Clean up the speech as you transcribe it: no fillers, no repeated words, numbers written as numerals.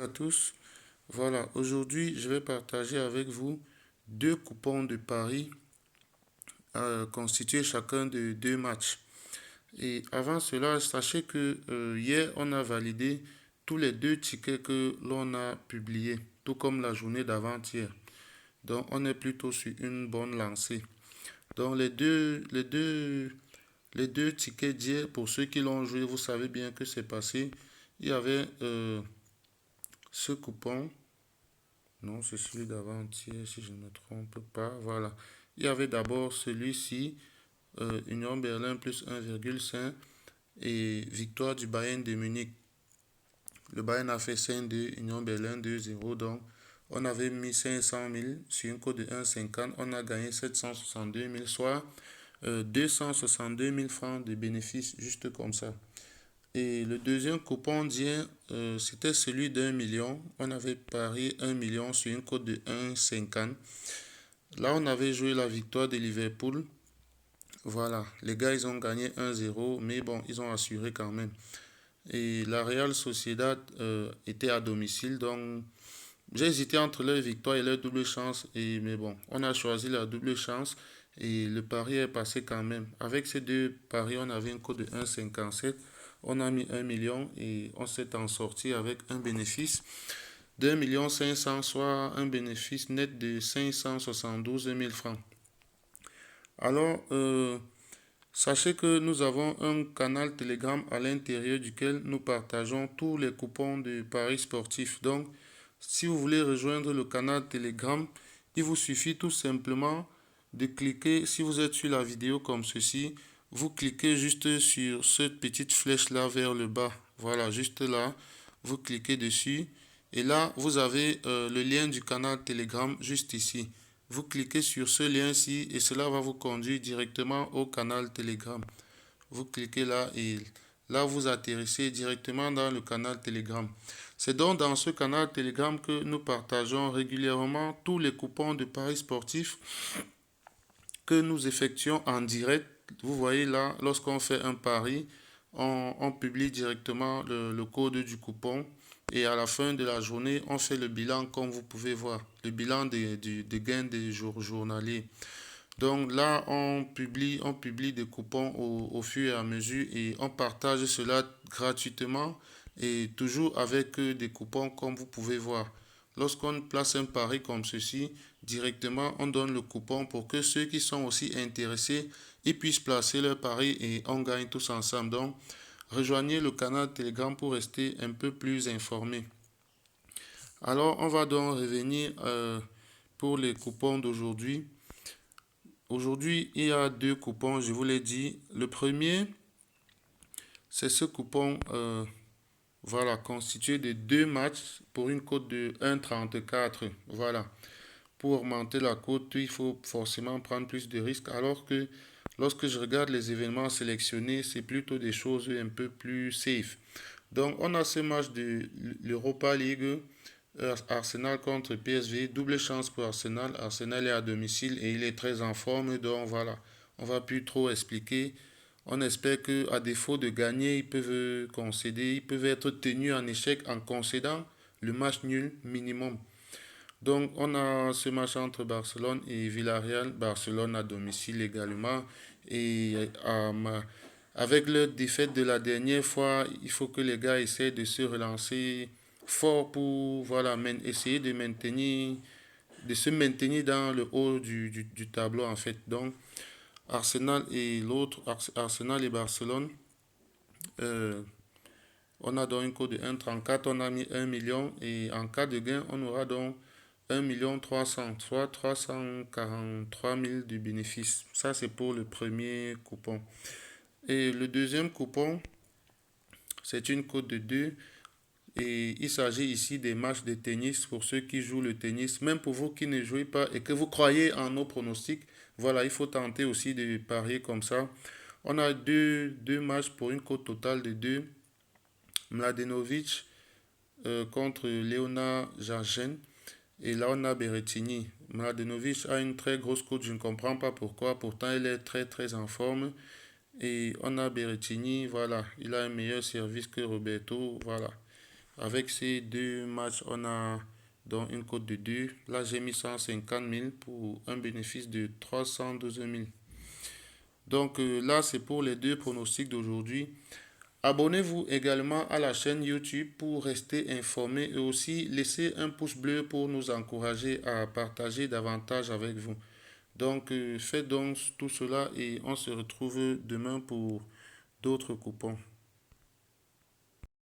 à tous. Voilà, aujourd'hui, je vais partager avec vous deux coupons de paris constitués chacun de deux matchs. Et avant cela, sachez que hier, on a validé tous les deux tickets que l'on a publiés, tout comme la journée d'avant-hier. Donc, on est plutôt sur une bonne lancée. Donc, les deux tickets d'hier, pour ceux qui l'ont joué, vous savez bien que c'est passé. Il y avait ce coupon. Non, c'est celui d'avant-hier, si je ne me trompe pas. Voilà. Il y avait d'abord celui-ci, Union Berlin plus 1,5 et victoire du Bayern de Munich. Le Bayern a fait 5-2, Union Berlin 2-0. Donc, on avait mis 500 000 sur une cote de 1,50. On a gagné 762 000, soit 262 000 francs de bénéfices, juste comme ça. Et le deuxième coupon d'hier, c'était celui d'1 million. On avait parié 1 million sur une cote de 1,50. Là, on avait joué la victoire de Liverpool. Voilà, les gars, ils ont gagné 1-0, mais bon, ils ont assuré quand même. Et la Real Sociedad était à domicile, donc j'ai hésité entre leur victoire et leur double chance. Mais bon, on a choisi la double chance et le pari est passé quand même. Avec ces deux paris, on avait une cote de 1,57. On a mis 1 million et on s'est en sorti avec un bénéfice d'1 million 500, soit un bénéfice net de 572 000 francs. Alors, sachez que nous avons un canal Telegram à l'intérieur duquel nous partageons tous les coupons de paris sportifs. Donc, si vous voulez rejoindre le canal Telegram, il vous suffit tout simplement de cliquer, si vous êtes sur la vidéo comme ceci, vous cliquez juste sur cette petite flèche là vers le bas. Voilà, juste là, vous cliquez dessus et là, vous avez le lien du canal Telegram juste ici. Vous cliquez sur ce lien-ci et cela va vous conduire directement au canal Telegram. Vous cliquez là et là, vous atterrissez directement dans le canal Telegram. C'est donc dans ce canal Telegram que nous partageons régulièrement tous les coupons de paris sportifs que nous effectuons en direct. Vous voyez là, lorsqu'on fait un pari, on publie directement le code du coupon. Et à la fin de la journée, on fait le bilan comme vous pouvez voir. Le bilan des gains des journaliers. Donc là, on publie des coupons au fur et à mesure et on partage cela gratuitement et toujours avec des coupons comme vous pouvez voir. Lorsqu'on place un pari comme ceci, directement, on donne le coupon pour que ceux qui sont aussi intéressés, ils puissent placer leur pari et on gagne tous ensemble. Donc, rejoignez le canal Telegram pour rester un peu plus informé. Alors, on va donc revenir pour les coupons d'aujourd'hui. Aujourd'hui, il y a deux coupons, je vous l'ai dit. Le premier, c'est ce coupon voilà, constitué de deux matchs pour une cote de 1,34. Voilà. Pour augmenter la cote, il faut forcément prendre plus de risques. Alors que lorsque je regarde les événements sélectionnés, c'est plutôt des choses un peu plus safe. Donc, on a ce match de l'Europa League, Arsenal contre PSV, double chance pour Arsenal. Arsenal est à domicile et il est très en forme, donc voilà, on va plus trop expliquer. On espère que à défaut de gagner, ils peuvent concéder, ils peuvent être tenus en échec en concédant le match nul minimum. Donc, on a ce match entre Barcelone et Villarreal. Barcelone à domicile également. Et avec leur défaite de la dernière fois, il faut que les gars essaient de se relancer fort pour voilà, essayer de se maintenir dans le haut du tableau en fait. Donc, Arsenal et Barcelone, euh, on a donc une cote de 1,34, on a mis 1 million et en cas de gain, on aura donc 1 300 000, soit 343 000 de bénéfices. Ça, c'est pour le premier coupon. Et le deuxième coupon, c'est une cote de 2. Et il s'agit ici des matchs de tennis pour ceux qui jouent le tennis. Même pour vous qui ne jouez pas et que vous croyez en nos pronostics, voilà, il faut tenter aussi de parier comme ça. On a deux matchs pour une cote totale de 2. Mladenovic contre Leona Jargen. Et là, on a Berrettini. Mladenovic a une très grosse cote, je ne comprends pas pourquoi. Pourtant, il est très très en forme. Et on a Berrettini, voilà. Il a un meilleur service que Roberto, voilà. Avec ces deux matchs, on a donc une cote de 2. Là, j'ai mis 150 000 pour un bénéfice de 312 000. Donc là, c'est pour les deux pronostics d'aujourd'hui. Abonnez-vous également à la chaîne YouTube pour rester informé et aussi laissez un pouce bleu pour nous encourager à partager davantage avec vous. Donc faites donc tout cela et on se retrouve demain pour d'autres coupons.